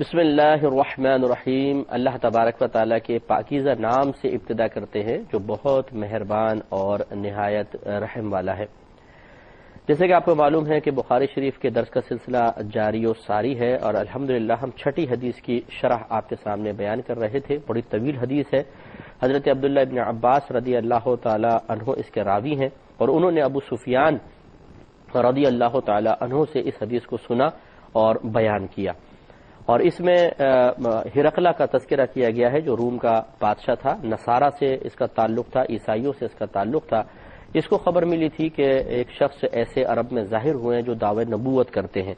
بسم اللہ الرحمن الرحیم۔ اللہ تبارک و تعالیٰ کے پاکیزہ نام سے ابتدا کرتے ہیں جو بہت مہربان اور نہایت رحم والا ہے۔ جیسے کہ آپ کو معلوم ہے کہ بخاری شریف کے درس کا سلسلہ جاری و ساری ہے، اور الحمدللہ ہم چھٹی حدیث کی شرح آپ کے سامنے بیان کر رہے تھے۔ بڑی طویل حدیث ہے۔ حضرت عبداللہ ابن عباس رضی اللہ تعالی عنہ اس کے راوی ہیں، اور انہوں نے ابو سفیان رضی اللہ تعالی عنہ سے اس حدیث کو سنا اور بیان کیا، اور اس میں ہرقلہ کا تذکرہ کیا گیا ہے جو روم کا بادشاہ تھا۔ نصارہ سے اس کا تعلق تھا، عیسائیوں سے اس کا تعلق تھا۔ اس کو خبر ملی تھی کہ ایک شخص ایسے عرب میں ظاہر ہوئے ہیں جو دعوی نبوت کرتے ہیں،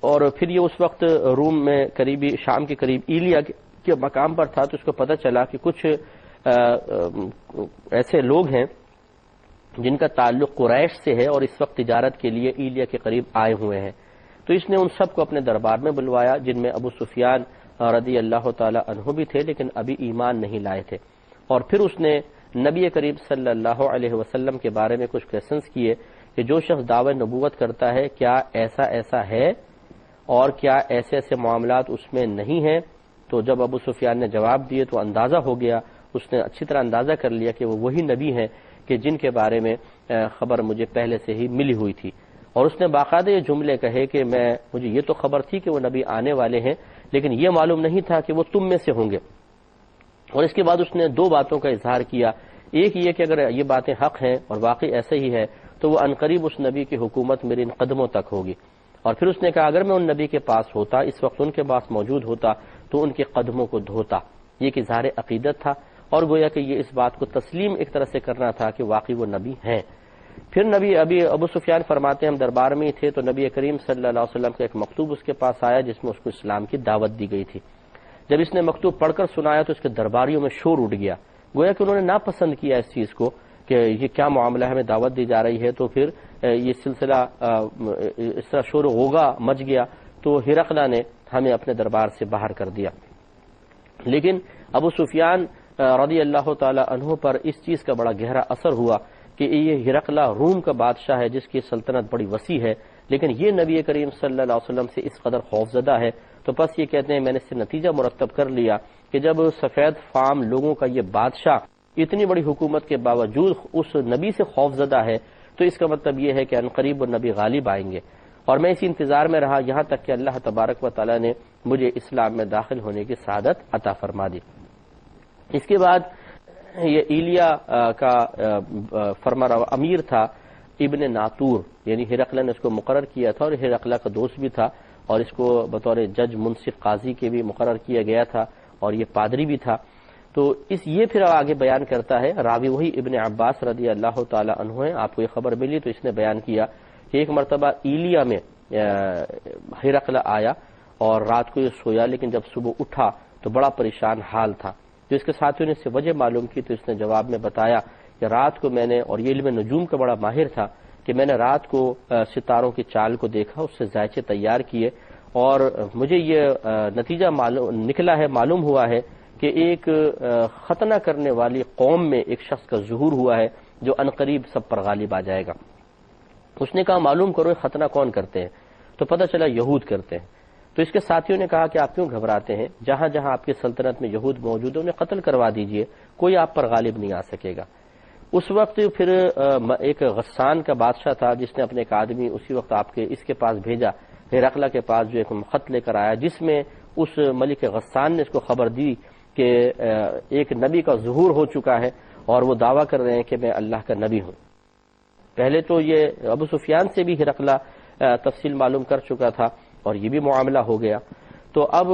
اور پھر یہ اس وقت روم میں قریبی شام کے قریب ایلیا کے مقام پر تھا، تو اس کو پتہ چلا کہ کچھ ایسے لوگ ہیں جن کا تعلق قریش سے ہے اور اس وقت تجارت کے لیے ایلیا کے قریب آئے ہوئے ہیں۔ تو اس نے ان سب کو اپنے دربار میں بلوایا، جن میں ابو سفیان رضی اللہ تعالی عنہ بھی تھے، لیکن ابھی ایمان نہیں لائے تھے۔ اور پھر اس نے نبی کریم صلی اللہ علیہ وسلم کے بارے میں کچھ کویسچنز کیے کہ جو شخص دعوی نبوت کرتا ہے کیا ایسا ایسا ہے اور کیا ایسے ایسے معاملات اس میں نہیں ہیں۔ تو جب ابو سفیان نے جواب دیے تو اندازہ ہو گیا، اس نے اچھی طرح اندازہ کر لیا کہ وہ وہی نبی ہیں کہ جن کے بارے میں خبر مجھے پہلے سے ہی ملی ہوئی تھی۔ اور اس نے باقاعدہ یہ جملے کہے کہ مجھے یہ تو خبر تھی کہ وہ نبی آنے والے ہیں، لیکن یہ معلوم نہیں تھا کہ وہ تم میں سے ہوں گے۔ اور اس کے بعد اس نے دو باتوں کا اظہار کیا، ایک یہ کہ اگر یہ باتیں حق ہیں اور واقعی ایسے ہی ہے تو وہ عنقریب اس نبی کی حکومت میرے ان قدموں تک ہوگی۔ اور پھر اس نے کہا اگر میں ان نبی کے پاس ہوتا، اس وقت ان کے پاس موجود ہوتا تو ان کے قدموں کو دھوتا۔ یہ ایک اظہار عقیدت تھا، اور گویا کہ یہ اس بات کو تسلیم ایک طرح سے کرنا تھا کہ واقعی وہ نبی ہیں۔ پھر ابو سفیان فرماتے ہیں ہم دربار میں ہی تھے تو نبی کریم صلی اللہ علیہ وسلم کا ایک مکتوب اس کے پاس آیا جس میں اس کو اسلام کی دعوت دی گئی تھی۔ جب اس نے مکتوب پڑھ کر سنایا تو اس کے درباریوں میں شور اٹھ گیا، گویا کہ انہوں نے ناپسند کیا اس چیز کو کہ یہ کیا معاملہ ہے، ہمیں دعوت دی جا رہی ہے۔ تو پھر یہ سلسلہ اس طرح شور و غوغا مچ گیا، تو ہرقلہ نے ہمیں اپنے دربار سے باہر کر دیا۔ لیکن ابو سفیان رضی اللہ تعالی عنہ پر اس چیز کا بڑا گہرا اثر ہوا کہ یہ ہرقلہ روم کا بادشاہ ہے جس کی سلطنت بڑی وسیع ہے، لیکن یہ نبی کریم صلی اللہ علیہ وسلم سے اس قدر خوفزدہ ہے۔ تو بس یہ کہتے ہیں میں نے اس سے نتیجہ مرتب کر لیا کہ جب سفید فام لوگوں کا یہ بادشاہ اتنی بڑی حکومت کے باوجود اس نبی سے خوفزدہ ہے، تو اس کا مطلب یہ ہے کہ عنقریب وہ نبی غالب آئیں گے۔ اور میں اسی انتظار میں رہا یہاں تک کہ اللہ تبارک و تعالی نے مجھے اسلام میں داخل ہونے کی سعادت عطا فرما دی۔ اس کے بعد یہ ایلیا کا فرمانروا امیر تھا ابن ناطور، یعنی ہرقلہ نے اس کو مقرر کیا تھا، اور ہرقلہ کا دوست بھی تھا، اور اس کو بطور جج منصف قاضی کے بھی مقرر کیا گیا تھا، اور یہ پادری بھی تھا۔ تو یہ پھر آگے بیان کرتا ہے، راوی وہی ابن عباس رضی اللہ تعالی عنہ ہیں۔ آپ کو یہ خبر ملی تو اس نے بیان کیا کہ ایک مرتبہ ایلیا میں ہرقلہ آیا اور رات کو یہ سویا، لیکن جب صبح اٹھا تو بڑا پریشان حال تھا۔ جو اس کے ساتھیوں نے اس سے وجہ معلوم کی تو اس نے جواب میں بتایا کہ رات کو میں نے، اور یہ علم نجوم کا بڑا ماہر تھا، کہ میں نے رات کو ستاروں کی چال کو دیکھا، اس سے ذائچے تیار کیے، اور مجھے یہ نتیجہ معلوم ہوا ہے کہ ایک ختنہ کرنے والی قوم میں ایک شخص کا ظہور ہوا ہے جو عنقریب سب پر غالب آ جائے گا۔ اس نے کہا معلوم کرو ختنہ کون کرتے ہیں؟ تو پتہ چلا یہود کرتے ہیں۔ تو اس کے ساتھیوں نے کہا کہ آپ کیوں گھبراتے ہیں؟ جہاں جہاں آپ کی سلطنت میں یہود موجود ہیں انہیں قتل کروا دیجئے، کوئی آپ پر غالب نہیں آ سکے گا۔ اس وقت پھر ایک غسان کا بادشاہ تھا جس نے اپنے ایک آدمی اسی وقت اس کے پاس بھیجا، ہرقلہ کے پاس، جو ایک خط لے کر آیا جس میں اس ملک غسان نے اس کو خبر دی کہ ایک نبی کا ظہور ہو چکا ہے اور وہ دعویٰ کر رہے ہیں کہ میں اللہ کا نبی ہوں۔ پہلے تو یہ ابو سفیان سے بھی ہرقلہ تفصیل معلوم کر چکا تھا اور یہ بھی معاملہ ہو گیا۔ تو اب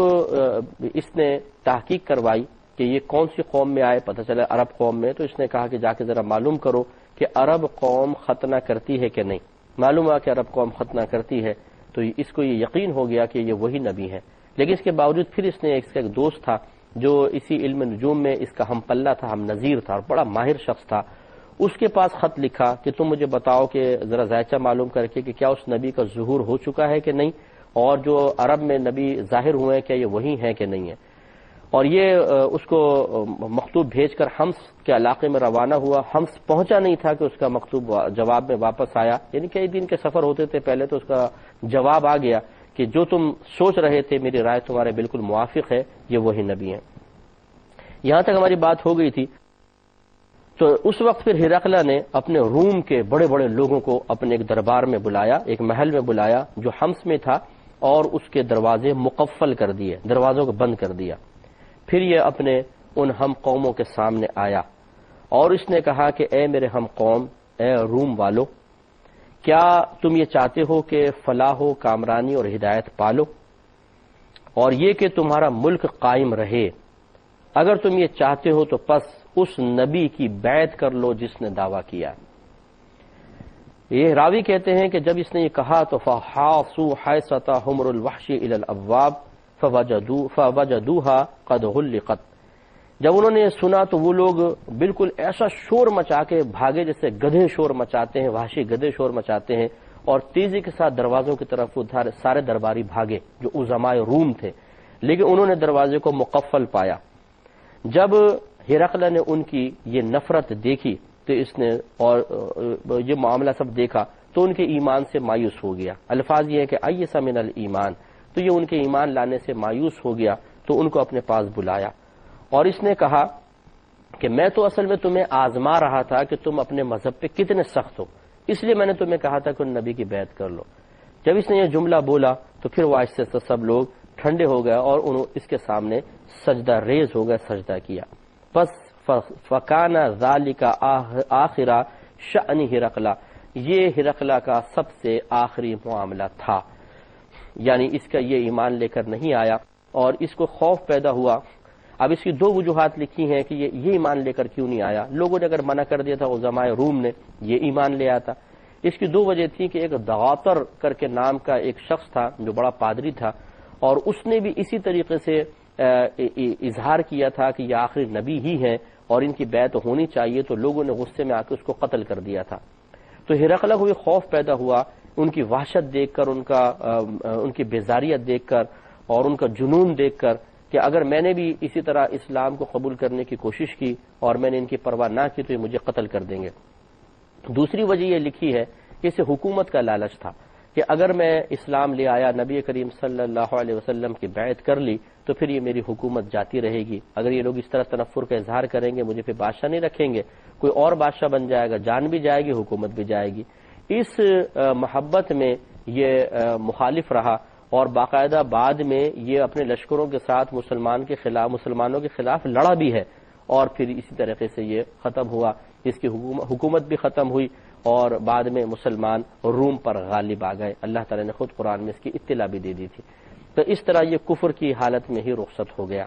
اس نے تحقیق کروائی کہ یہ کون سی قوم میں آئے، پتہ چلا عرب قوم میں۔ تو اس نے کہا کہ جا کے ذرا معلوم کرو کہ عرب قوم ختنہ کرتی ہے کہ نہیں۔ معلوم ہوا کہ عرب قوم ختنہ کرتی ہے، تو اس کو یہ یقین ہو گیا کہ یہ وہی نبی ہے۔ لیکن اس کے باوجود پھر اس نے اس کا ایک دوست تھا جو اسی علم نجوم میں اس کا ہم پلہ تھا، ہم نظیر تھا، اور بڑا ماہر شخص تھا۔ اس کے پاس خط لکھا کہ تم مجھے بتاؤ کہ ذرا ذائچہ معلوم کر کے کہ کیا اس نبی کا ظہور ہو چکا ہے کہ نہیں، اور جو عرب میں نبی ظاہر ہوئے ہیں کیا یہ وہی ہیں کہ نہیں ہے۔ اور یہ اس کو مکتوب بھیج کر حمص کے علاقے میں روانہ ہوا۔ حمص پہنچا نہیں تھا کہ اس کا مکتوب جواب میں واپس آیا، یعنی کئی دن کے سفر ہوتے تھے، پہلے تو اس کا جواب آ گیا کہ جو تم سوچ رہے تھے میری رائے تمہارے بالکل موافق ہے، یہ وہی نبی ہیں۔ یہاں تک ہماری بات ہو گئی تھی، تو اس وقت پھر ہرقل نے اپنے روم کے بڑے بڑے لوگوں کو اپنے ایک دربار میں بلایا، ایک محل میں بلایا جو حمص میں تھا، اور اس کے دروازے مقفل کر دیے، دروازوں کو بند کر دیا۔ پھر یہ اپنے ان ہم قوموں کے سامنے آیا اور اس نے کہا کہ اے میرے ہم قوم، اے روم والو، کیا تم یہ چاہتے ہو کہ فلاح و کامرانی اور ہدایت پالو اور یہ کہ تمہارا ملک قائم رہے؟ اگر تم یہ چاہتے ہو تو پس اس نبی کی بیعت کر لو جس نے دعویٰ کیا۔ یہ راوی کہتے ہیں کہ جب اس نے یہ کہا تو فحاصوا حیصۃ حمر الوحش الی الابواب فوجدوها قد غلقت۔ جب انہوں نے سنا تو وہ لوگ بالکل ایسا شور مچا کے بھاگے جیسے گدھے شور مچاتے ہیں، وحشی گدھے شور مچاتے ہیں، اور تیزی کے ساتھ دروازوں کی طرف ادھر سارے درباری بھاگے جو عظماء روم تھے، لیکن انہوں نے دروازے کو مقفل پایا۔ جب ہرقل نے ان کی یہ نفرت دیکھی تو اس نے اور یہ معاملہ سب دیکھا تو ان کے ایمان سے مایوس ہو گیا۔ الفاظ یہ ہے کہ ایس من الایمان، تو یہ ان کے ایمان لانے سے مایوس ہو گیا، تو ان کو اپنے پاس بلایا اور اس نے کہا کہ میں تو اصل میں تمہیں آزما رہا تھا کہ تم اپنے مذہب پہ کتنے سخت ہو، اس لیے میں نے تمہیں کہا تھا کہ ان نبی کی بیعت کر لو۔ جب اس نے یہ جملہ بولا تو پھر وہ آہستہ سے سب لوگ ٹھنڈے ہو گئے اور انہوں اس کے سامنے سجدہ ریز ہو گئے، سجدہ کیا۔ پس فکان ذالک آخر شأن ہرقل، یہ ہرقل کا سب سے آخری معاملہ تھا، یعنی اس کا یہ ایمان لے کر نہیں آیا اور اس کو خوف پیدا ہوا۔ اب اس کی دو وجوہات لکھی ہیں کہ یہ ایمان لے کر کیوں نہیں آیا۔ لوگوں نے اگر منع کر دیا تھا عظماء روم نے، یہ ایمان لے آتا۔ اس کی دو وجہ تھی کہ ایک دغاتر کر کے نام کا ایک شخص تھا جو بڑا پادری تھا، اور اس نے بھی اسی طریقے سے اظہار کیا تھا کہ یہ آخری نبی ہی ہیں اور ان کی بیعت ہونی چاہیے، تو لوگوں نے غصے میں آ کے اس کو قتل کر دیا تھا۔ تو ہرقل کو یہ خوف پیدا ہوا ان کی وحشت دیکھ کر، ان کی بیزاریت دیکھ کر اور ان کا جنون دیکھ کر کہ اگر میں نے بھی اسی طرح اسلام کو قبول کرنے کی کوشش کی اور میں نے ان کی پرواہ نہ کی تو یہ مجھے قتل کر دیں گے۔ دوسری وجہ یہ لکھی ہے کہ اسے حکومت کا لالچ تھا کہ اگر میں اسلام لے آیا، نبی کریم صلی اللہ علیہ وسلم کی بیعت کر لی تو پھر یہ میری حکومت جاتی رہے گی۔ اگر یہ لوگ اس طرح تنفر کا اظہار کریں گے، مجھے پھر بادشاہ نہیں رکھیں گے، کوئی اور بادشاہ بن جائے گا، جان بھی جائے گی، حکومت بھی جائے گی۔ اس محبت میں یہ مخالف رہا اور باقاعدہ بعد میں یہ اپنے لشکروں کے ساتھ مسلمانوں کے خلاف لڑا بھی ہے، اور پھر اسی طریقے سے یہ ختم ہوا، اس کی حکومت بھی ختم ہوئی اور بعد میں مسلمان روم پر غالب آ گئے۔ اللہ تعالی نے خود قرآن میں اس کی اطلاع بھی دے دی تھی۔ تو اس طرح یہ کفر کی حالت میں ہی رخصت ہو گیا۔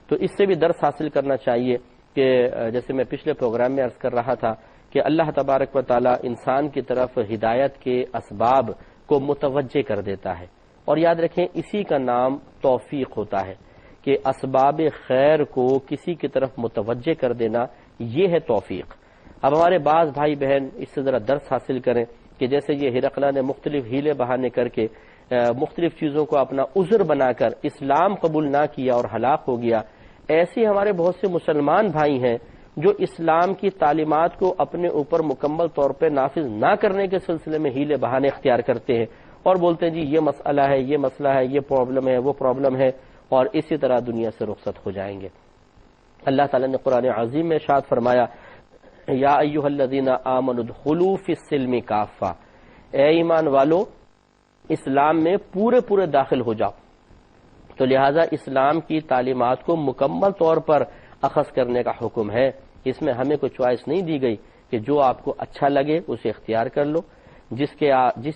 تو اس سے بھی درس حاصل کرنا چاہیے کہ جیسے میں پچھلے پروگرام میں عرض کر رہا تھا کہ اللہ تبارک و تعالی انسان کی طرف ہدایت کے اسباب کو متوجہ کر دیتا ہے، اور یاد رکھیں اسی کا نام توفیق ہوتا ہے کہ اسباب خیر کو کسی کی طرف متوجہ کر دینا، یہ ہے توفیق۔ اب ہمارے بعض بھائی بہن اس سے ذرا درس حاصل کریں کہ جیسے یہ ہرقل نے مختلف ہیلے بہانے کر کے مختلف چیزوں کو اپنا عذر بنا کر اسلام قبول نہ کیا اور ہلاک ہو گیا، ایسے ہمارے بہت سے مسلمان بھائی ہیں جو اسلام کی تعلیمات کو اپنے اوپر مکمل طور پہ نافذ نہ کرنے کے سلسلے میں ہیلے بہانے اختیار کرتے ہیں اور بولتے ہیں جی یہ مسئلہ ہے، یہ مسئلہ ہے، یہ پرابلم ہے، وہ پرابلم ہے، اور اسی طرح دنیا سے رخصت ہو جائیں گے۔ اللہ تعالیٰ نے قرآن عظیم میں ارشاد فرمایا یا ایھا الذین آمنوا ادخلوا فی السلم کافہ، اے ایمان والو اسلام میں پورے داخل ہو جاؤ۔ تو لہٰذا اسلام کی تعلیمات کو مکمل طور پر اخذ کرنے کا حکم ہے، اس میں ہمیں کوئی چوائس نہیں دی گئی کہ جو آپ کو اچھا لگے اسے اختیار کر لو، جس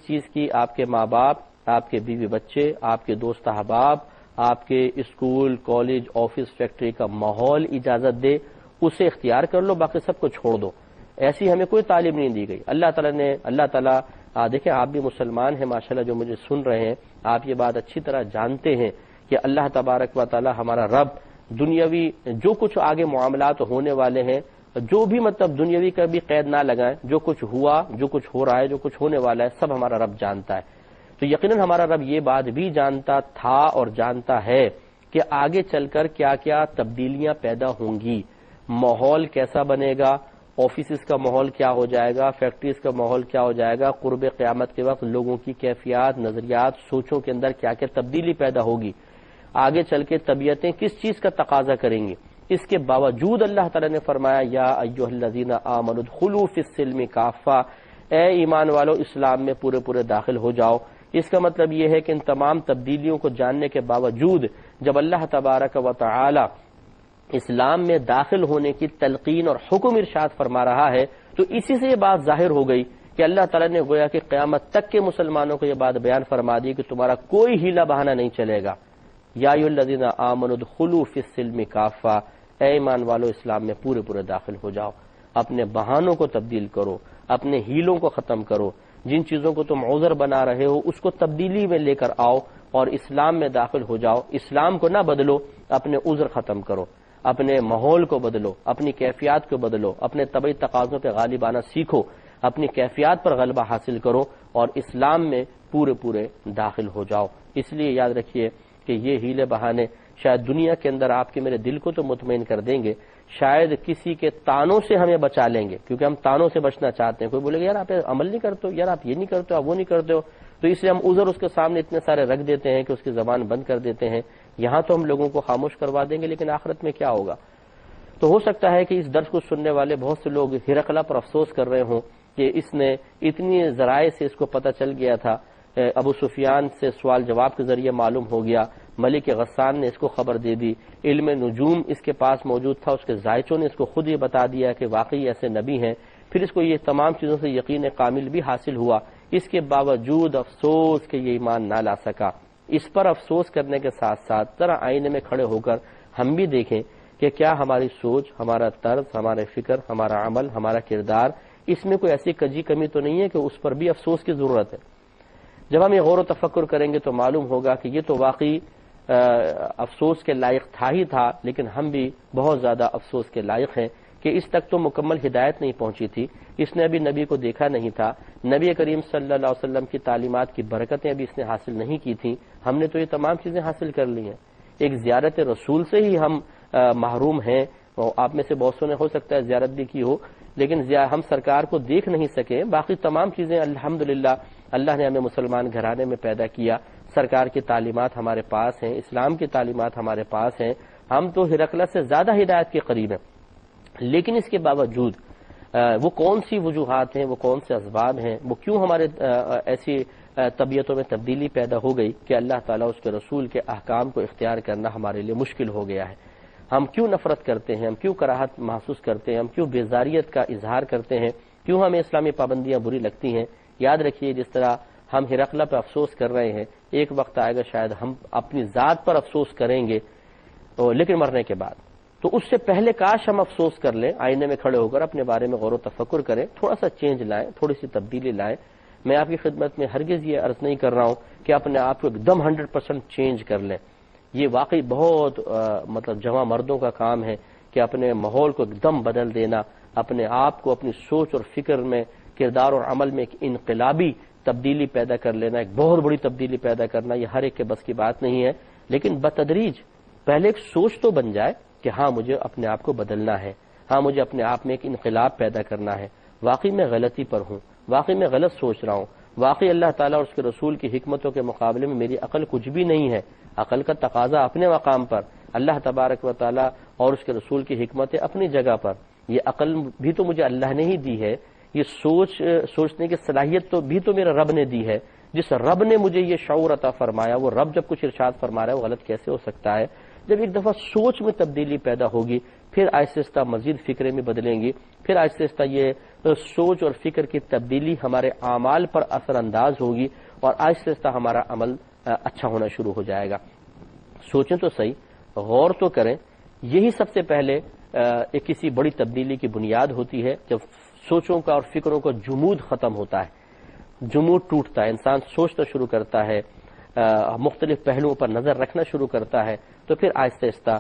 چیز کی آپ کے ماں باپ، آپ کے بیوی بچے، آپ کے دوست احباب، آپ کے اسکول، کالج، آفس، فیکٹری کا ماحول اجازت دے اسے اختیار کر لو، باقی سب کو چھوڑ دو۔ ایسی ہمیں کوئی تعلیم نہیں دی گئی۔ اللہ تعالیٰ دیکھیں آپ بھی مسلمان ہیں ماشاءاللہ جو مجھے سن رہے ہیں، آپ یہ بات اچھی طرح جانتے ہیں کہ اللہ تبارک و تعالی ہمارا رب دنیاوی جو کچھ آگے معاملات ہونے والے ہیں، جو بھی مطلب دنیاوی کا بھی قید نہ لگائیں، جو کچھ ہوا، جو کچھ ہو رہا ہے، جو کچھ ہونے والا ہے، سب ہمارا رب جانتا ہے۔ تو یقیناً ہمارا رب یہ بات بھی جانتا تھا اور جانتا ہے کہ آگے چل کر کیا کیا تبدیلیاں پیدا ہوں گی، ماحول کیسا بنے گا آفیسز کا ماحول کیا ہو جائے گا، فیکٹریز کا ماحول کیا ہو جائے گا، قرب قیامت کے وقت لوگوں کی کیفیات، نظریات، سوچوں کے اندر کیا کیا تبدیلی پیدا ہوگی، آگے چل کے طبیعتیں کس چیز کا تقاضا کریں گی۔ اس کے باوجود اللہ تعالیٰ نے فرمایا یا ایھا الذین آمنوا ادخلوا فی السلم کافہ، اے ایمان والو اسلام میں پورے پورے داخل ہو جاؤ۔ اس کا مطلب یہ ہے کہ ان تمام تبدیلیوں کو جاننے کے باوجود جب اللہ تبارک و تعالی اسلام میں داخل ہونے کی تلقین اور حکم ارشاد فرما رہا ہے تو اسی سے یہ بات ظاہر ہو گئی کہ اللہ تعالیٰ نے گویا کہ قیامت تک کے مسلمانوں کو یہ بات بیان فرما دی کہ تمہارا کوئی ہیلا بہانہ نہیں چلے گا۔ یا ایھا الذین آمنوا ادخلوا فی السلم کافہ، اے ایمان والو اسلام میں پورے پورے داخل ہو جاؤ، اپنے بہانوں کو تبدیل کرو، اپنے ہیلوں کو ختم کرو، جن چیزوں کو تم عذر بنا رہے ہو اس کو تبدیلی میں لے کر آؤ اور اسلام میں داخل ہو جاؤ۔ اسلام کو نہ بدلو، اپنے عذر ختم کرو، اپنے ماحول کو بدلو، اپنی کیفیات کو بدلو، اپنے طبعی تقاضوں پہ غالب آنا سیکھو، اپنی کیفیات پر غلبہ حاصل کرو اور اسلام میں پورے پورے داخل ہو جاؤ۔ اس لیے یاد رکھیے کہ یہ ہیلے بہانے شاید دنیا کے اندر آپ کے میرے دل کو تو مطمئن کر دیں گے، شاید کسی کے تانوں سے ہمیں بچا لیں گے، کیونکہ ہم تانوں سے بچنا چاہتے ہیں۔ کوئی بولے گا یار آپ عمل نہیں کرتے ہو، یار آپ یہ نہیں کرتے ہو، آپ وہ نہیں کرتے ہو، تو اس لیے ہم عذر اس کے سامنے اتنے سارے رکھ دیتے ہیں کہ اس کی زبان بند کر دیتے ہیں۔ یہاں تو ہم لوگوں کو خاموش کروا دیں گے، لیکن آخرت میں کیا ہوگا؟ تو ہو سکتا ہے کہ اس درس کو سننے والے بہت سے لوگ ہرقلہ پر افسوس کر رہے ہوں کہ اس نے اتنی ذرائع سے اس کو پتہ چل گیا تھا، ابو سفیان سے سوال جواب کے ذریعے معلوم ہو گیا، ملک غسان نے اس کو خبر دے دی، علم نجوم اس کے پاس موجود تھا، اس کے ذائچوں نے اس کو خود یہ بتا دیا کہ واقعی ایسے نبی ہیں، پھر اس کو یہ تمام چیزوں سے یقین کامل بھی حاصل ہوا، اس کے باوجود افسوس کہ یہ ایمان نہ لا سکا۔ اس پر افسوس کرنے کے ساتھ ساتھ ذرا آئینے میں کھڑے ہو کر ہم بھی دیکھیں کہ کیا ہماری سوچ، ہمارا طرز، ہمارے فکر، ہمارا عمل، ہمارا کردار، اس میں کوئی ایسی کجی کمی تو نہیں ہے کہ اس پر بھی افسوس کی ضرورت ہے۔ جب ہم یہ غور و تفکر کریں گے تو معلوم ہوگا کہ یہ تو واقعی افسوس کے لائق تھا ہی تھا، لیکن ہم بھی بہت زیادہ افسوس کے لائق ہیں کہ اس تک تو مکمل ہدایت نہیں پہنچی تھی، اس نے ابھی نبی کو دیکھا نہیں تھا، نبی کریم صلی اللہ علیہ وسلم کی تعلیمات کی برکتیں ابھی اس نے حاصل نہیں کی تھیں، ہم نے تو یہ تمام چیزیں حاصل کر لی ہیں۔ ایک زیارت رسول سے ہی ہم محروم ہیں، آپ میں سے بہت سو نے ہو سکتا ہے زیارت بھی کی ہو، لیکن ہم سرکار کو دیکھ نہیں سکے، باقی تمام چیزیں الحمدللہ اللہ نے ہمیں مسلمان گھرانے میں پیدا کیا، سرکار کی تعلیمات ہمارے پاس ہیں، اسلام کی تعلیمات ہمارے پاس ہیں، ہم تو ہرقلہ سے زیادہ ہدایت کے قریب ہیں، لیکن اس کے باوجود وہ کون سی وجوہات ہیں، وہ کون سے اسباب ہیں، وہ کیوں ہمارے ایسی طبیعتوں میں تبدیلی پیدا ہو گئی کہ اللہ تعالیٰ اس کے رسول کے احکام کو اختیار کرنا ہمارے لیے مشکل ہو گیا ہے، ہم کیوں نفرت کرتے ہیں، ہم کیوں کراہت محسوس کرتے ہیں، ہم کیوں بیزاریت کا اظہار کرتے ہیں، کیوں ہمیں اسلامی پابندیاں بری لگتی ہیں۔ یاد رکھیے جس طرح ہم ہرقلہ پہ افسوس کر رہے ہیں، ایک وقت آئے گا شاید ہم اپنی ذات پر افسوس کریں گے، لیکن مرنے کے بعد۔ تو اس سے پہلے کاش ہم افسوس کر لیں، آئینے میں کھڑے ہو کر اپنے بارے میں غور و تفکر کریں، تھوڑا سا چینج لائیں، تھوڑی سی تبدیلی لائیں۔ میں آپ کی خدمت میں ہرگز یہ عرض نہیں کر رہا ہوں کہ اپنے آپ کو ایک دم 100% چینج کر لیں، یہ واقعی بہت جوان مردوں کا کام ہے کہ اپنے ماحول کو ایک دم بدل دینا، اپنے آپ کو اپنی سوچ اور فکر میں، کردار اور عمل میں ایک انقلابی تبدیلی پیدا کر لینا، ایک بہت بڑی تبدیلی پیدا کرنا، یہ ہر ایک کے بس کی بات نہیں ہے، لیکن بتدریج پہلے ایک سوچ تو بن جائے کہ ہاں مجھے اپنے آپ کو بدلنا ہے، ہاں مجھے اپنے آپ میں ایک انقلاب پیدا کرنا ہے، واقعی میں غلطی پر ہوں، واقعی میں غلط سوچ رہا ہوں، واقعی اللہ تعالیٰ اور اس کے رسول کی حکمتوں کے مقابلے میں میری عقل کچھ بھی نہیں ہے، عقل کا تقاضا اپنے مقام پر، اللہ تبارک و تعالیٰ اور اس کے رسول کی حکمتیں اپنی جگہ پر، یہ عقل بھی تو مجھے اللہ نے ہی دی ہے، یہ سوچنے کی صلاحیت تو بھی تو میرے رب نے دی ہے، جس رب نے مجھے یہ شعور عطا فرمایا، وہ رب جب کچھ ارشاد فرما رہا ہے وہ غلط کیسے ہو سکتا ہے؟ جب ایک دفعہ سوچ میں تبدیلی پیدا ہوگی، پھر آہستہ آہستہ مزید فکریں بھی بدلیں گی، پھر آہستہ آہستہ یہ سوچ اور فکر کی تبدیلی ہمارے اعمال پر اثر انداز ہوگی اور آہستہ آہستہ ہمارا عمل اچھا ہونا شروع ہو جائے گا۔ سوچیں تو صحیح، غور تو کریں، یہی سب سے پہلے ایک کسی بڑی تبدیلی کی بنیاد ہوتی ہے، جب سوچوں کا اور فکروں کا جمود ختم ہوتا ہے، جمود ٹوٹتا ہے، انسان سوچنا شروع کرتا ہے، مختلف پہلوؤں پر نظر رکھنا شروع کرتا ہے، تو پھر آہستہ آہستہ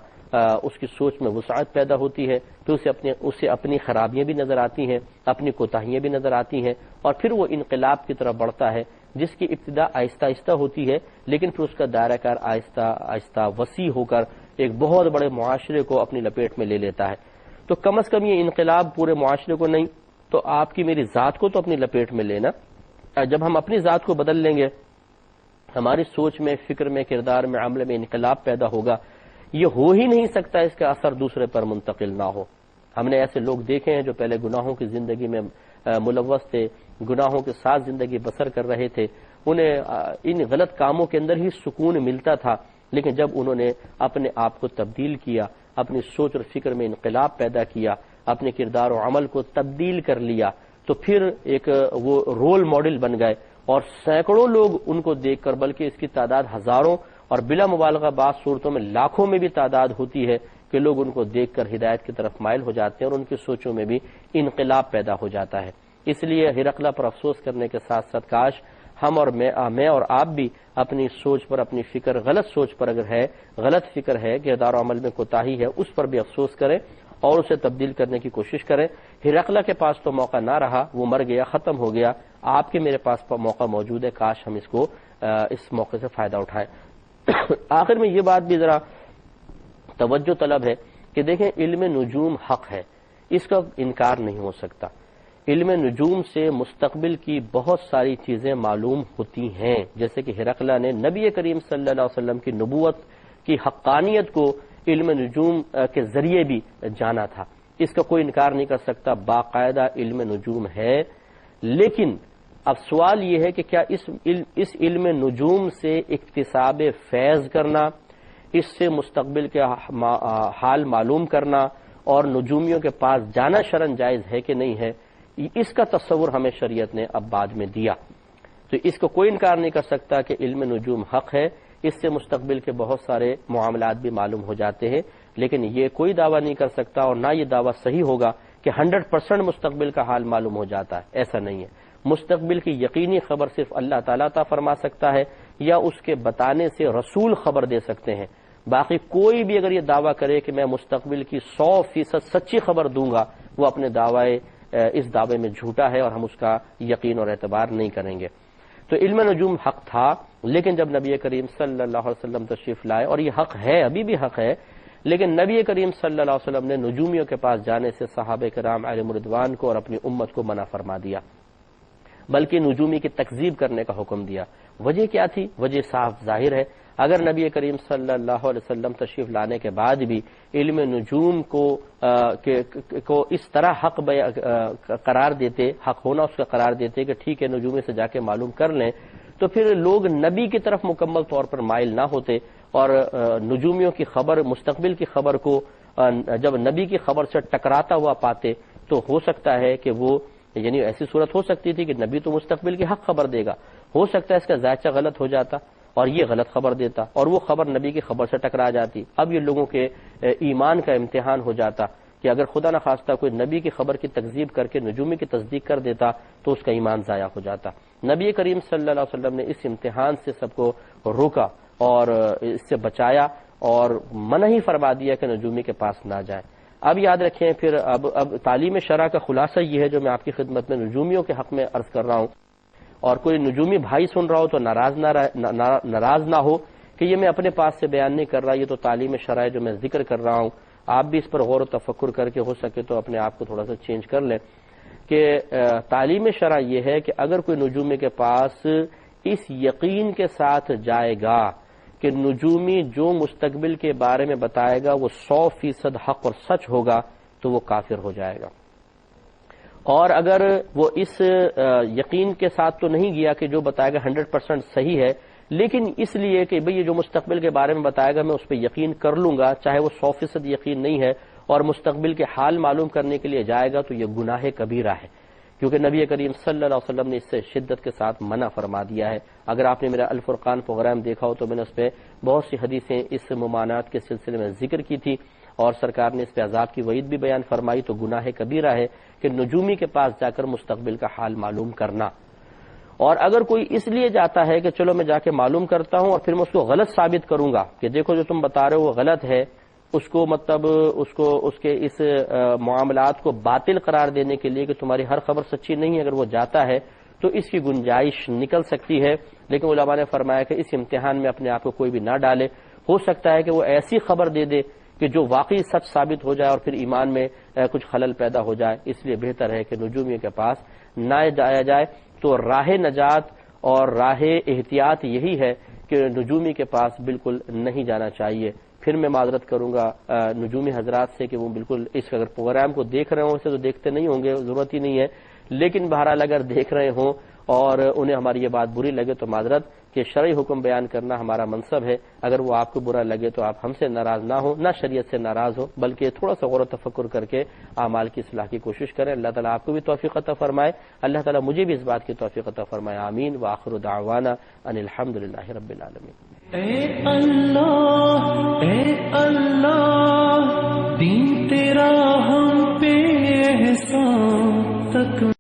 اس کی سوچ میں وسعت پیدا ہوتی ہے، تو اسے اپنی خرابیاں بھی نظر آتی ہیں، اپنی کوتاہیاں بھی نظر آتی ہیں، اور پھر وہ انقلاب کی طرف بڑھتا ہے، جس کی ابتدا آہستہ آہستہ ہوتی ہے، لیکن پھر اس کا دائرہ کار آہستہ آہستہ وسیع ہو کر ایک بہت بڑے معاشرے کو اپنی لپیٹ میں لے لیتا ہے۔ تو کم از کم یہ انقلاب پورے معاشرے کو نہیں تو آپ کی میری ذات کو تو اپنی لپیٹ میں لینا. جب ہم اپنی ذات کو بدل لیں گے، ہماری سوچ میں، فکر میں، کردار میں، عمل میں انقلاب پیدا ہوگا. یہ ہو ہی نہیں سکتا اس کا اثر دوسرے پر منتقل نہ ہو. ہم نے ایسے لوگ دیکھے ہیں جو پہلے گناہوں کی زندگی میں ملوث تھے، گناہوں کے ساتھ زندگی بسر کر رہے تھے، انہیں ان غلط کاموں کے اندر ہی سکون ملتا تھا، لیکن جب انہوں نے اپنے آپ کو تبدیل کیا، اپنی سوچ اور فکر میں انقلاب پیدا کیا، اپنے کردار و عمل کو تبدیل کر لیا، تو پھر ایک وہ رول ماڈل بن گئے، اور سینکڑوں لوگ ان کو دیکھ کر، بلکہ اس کی تعداد ہزاروں اور بلا مبالغہ بعض صورتوں میں لاکھوں میں بھی تعداد ہوتی ہے کہ لوگ ان کو دیکھ کر ہدایت کی طرف مائل ہو جاتے ہیں اور ان کی سوچوں میں بھی انقلاب پیدا ہو جاتا ہے. اس لیے ہرقلہ پر افسوس کرنے کے ساتھ ساتھ کاش ہم اور میں اور آپ بھی اپنی سوچ پر، اپنی فکر، غلط سوچ پر اگر ہے، غلط فکر ہے، کردار و عمل میں کوتاہی ہے، اس پر بھی افسوس کریں اور اسے تبدیل کرنے کی کوشش کریں. ہرقلہ کے پاس تو موقع نہ رہا، وہ مر گیا، ختم ہو گیا. آپ کے میرے پاس موقع موجود ہے، کاش ہم اس موقع سے فائدہ اٹھائیں. آخر میں یہ بات بھی ذرا توجہ طلب ہے کہ دیکھیں، علم نجوم حق ہے، اس کا انکار نہیں ہو سکتا. علم نجوم سے مستقبل کی بہت ساری چیزیں معلوم ہوتی ہیں، جیسے کہ ہرقلہ نے نبی کریم صلی اللہ علیہ وسلم کی نبوت کی حقانیت کو علم نجوم کے ذریعے بھی جانا تھا. اس کا کوئی انکار نہیں کر سکتا، باقاعدہ علم نجوم ہے. لیکن اب سوال یہ ہے کہ کیا اس علم نجوم سے اکتساب فیض کرنا، اس سے مستقبل کے حال معلوم کرنا اور نجومیوں کے پاس جانا شرعاً جائز ہے کہ نہیں ہے، اس کا تصور ہمیں شریعت نے اب بعد میں دیا. تو اس کو کوئی انکار نہیں کر سکتا کہ علم نجوم حق ہے، اس سے مستقبل کے بہت سارے معاملات بھی معلوم ہو جاتے ہیں. لیکن یہ کوئی دعویٰ نہیں کر سکتا اور نہ یہ دعویٰ صحیح ہوگا کہ 100% مستقبل کا حال معلوم ہو جاتا ہے. ایسا نہیں ہے. مستقبل کی یقینی خبر صرف اللہ تعالیٰ عطا فرما سکتا ہے یا اس کے بتانے سے رسول خبر دے سکتے ہیں. باقی کوئی بھی اگر یہ دعویٰ کرے کہ میں مستقبل کی 100% سچی خبر دوں گا، وہ اپنے اس دعوے میں جھوٹا ہے اور ہم اس کا یقین اور اعتبار نہیں کریں گے. تو علم نجوم حق تھا، لیکن جب نبی کریم صلی اللہ علیہ وسلم تشریف لائے، اور یہ حق ہے، ابھی بھی حق ہے، لیکن نبی کریم صلی اللہ علیہ وسلم نے نجومیوں کے پاس جانے سے صحابہ کرام علیہم رضوان کو اور اپنی امت کو منع فرما دیا، بلکہ نجومی کی تکذیب کرنے کا حکم دیا. وجہ کیا تھی؟ وجہ صاف ظاہر ہے. اگر نبی کریم صلی اللہ علیہ وسلم تشریف لانے کے بعد بھی علم نجوم کو اس طرح حق قرار دیتے، حق ہونا اس کا قرار دیتے کہ ٹھیک ہے نجومی سے جا کے معلوم کر لیں، تو پھر لوگ نبی کی طرف مکمل طور پر مائل نہ ہوتے اور نجومیوں کی خبر، مستقبل کی خبر کو جب نبی کی خبر سے ٹکراتا ہوا پاتے تو ہو سکتا ہے کہ وہ، یعنی ایسی صورت ہو سکتی تھی کہ نبی تو مستقبل کی حق خبر دے گا، ہو سکتا ہے اس کا ذائچہ غلط ہو جاتا اور یہ غلط خبر دیتا اور وہ خبر نبی کی خبر سے ٹکرا جاتی. اب یہ لوگوں کے ایمان کا امتحان ہو جاتا کہ اگر خدا نخواستہ کوئی نبی کی خبر کی تکذیب کر کے نجومی کی تصدیق کر دیتا تو اس کا ایمان ضائع ہو جاتا. نبی کریم صلی اللہ علیہ وسلم نے اس امتحان سے سب کو روکا اور اس سے بچایا اور منع ہی فرما دیا کہ نجومی کے پاس نہ جائیں. اب یاد رکھیں، پھر اب تعلیم شرع کا خلاصہ یہ ہے جو میں آپ کی خدمت میں نجومیوں کے حق میں عرض کر رہا ہوں، اور کوئی نجومی بھائی سن رہا ہو تو ناراض نہ ہو کہ یہ میں اپنے پاس سے بیان نہیں کر رہا، یہ تو تعلیم شرع جو میں ذکر کر رہا ہوں. آپ بھی اس پر غور و تفکر کر کے ہو سکے تو اپنے آپ کو تھوڑا سا چینج کر لیں کہ تعلیم شرع یہ ہے کہ اگر کوئی نجومی کے پاس اس یقین کے ساتھ جائے گا کہ نجومی جو مستقبل کے بارے میں بتائے گا وہ 100% حق اور سچ ہوگا تو وہ کافر ہو جائے گا. اور اگر وہ اس یقین کے ساتھ تو نہیں گیا کہ جو بتائے گا 100% صحیح ہے، لیکن اس لیے کہ بھئی یہ جو مستقبل کے بارے میں بتائے گا میں اس پہ یقین کر لوں گا، چاہے وہ 100% یقین نہیں ہے، اور مستقبل کے حال معلوم کرنے کے لیے جائے گا، تو یہ گناہ کبیرہ ہے، کیونکہ نبی کریم صلی اللہ علیہ وسلم نے اس سے شدت کے ساتھ منع فرما دیا ہے. اگر آپ نے میرا الفرقان پروگرام دیکھا ہو تو میں نے اس پہ بہت سی حدیثیں اس ممانعت کے سلسلے میں ذکر کی تھی اور سرکار نے اس پہ عذاب کی وعید بھی بیان فرمائی. تو گناہ کبیرہ ہے کہ نجومی کے پاس جا کر مستقبل کا حال معلوم کرنا. اور اگر کوئی اس لیے جاتا ہے کہ چلو میں جا کے معلوم کرتا ہوں اور پھر میں اس کو غلط ثابت کروں گا کہ دیکھو جو تم بتا رہے ہو وہ غلط ہے، اس کو مطلب اس کے اس معاملات کو باطل قرار دینے کے لیے کہ تمہاری ہر خبر سچی نہیں ہے، اگر وہ جاتا ہے تو اس کی گنجائش نکل سکتی ہے. لیکن علماء نے فرمایا کہ اس امتحان میں اپنے آپ کو کوئی بھی نہ ڈالے. ہو سکتا ہے کہ وہ ایسی خبر دے دے کہ جو واقعی سچ ثابت ہو جائے اور پھر ایمان میں کچھ خلل پیدا ہو جائے، اس لیے بہتر ہے کہ نجومیوں کے پاس نہ جایا جائے۔ تو راہ نجات اور راہ احتیاط یہی ہے کہ نجومی کے پاس بالکل نہیں جانا چاہیے۔ پھر میں معذرت کروں گا نجومی حضرات سے کہ وہ بالکل اس اگر پروگرام کو دیکھ رہے ہوں اسے تو دیکھتے نہیں ہوں گے، ضرورت ہی نہیں ہے، لیکن بہرحال اگر دیکھ رہے ہوں اور انہیں ہماری یہ بات بری لگے تو معذرت کہ شرعی حکم بیان کرنا ہمارا منصب ہے۔ اگر وہ آپ کو برا لگے تو آپ ہم سے ناراض نہ ہوں، نہ شریعت سے ناراض ہو، بلکہ تھوڑا سا غور و تفکر کر کے اعمال کی اصلاح کی کوشش کریں۔ اللہ تعالیٰ آپ کو بھی توفیق عطا فرمائے، اللہ تعالیٰ مجھے بھی اس بات کی توفیق عطا فرمائے، آمین۔ وآخر دعوانا ان الحمدللہ رب العالمین۔ اے اللہ دین تیرا ہم پہ احسان تک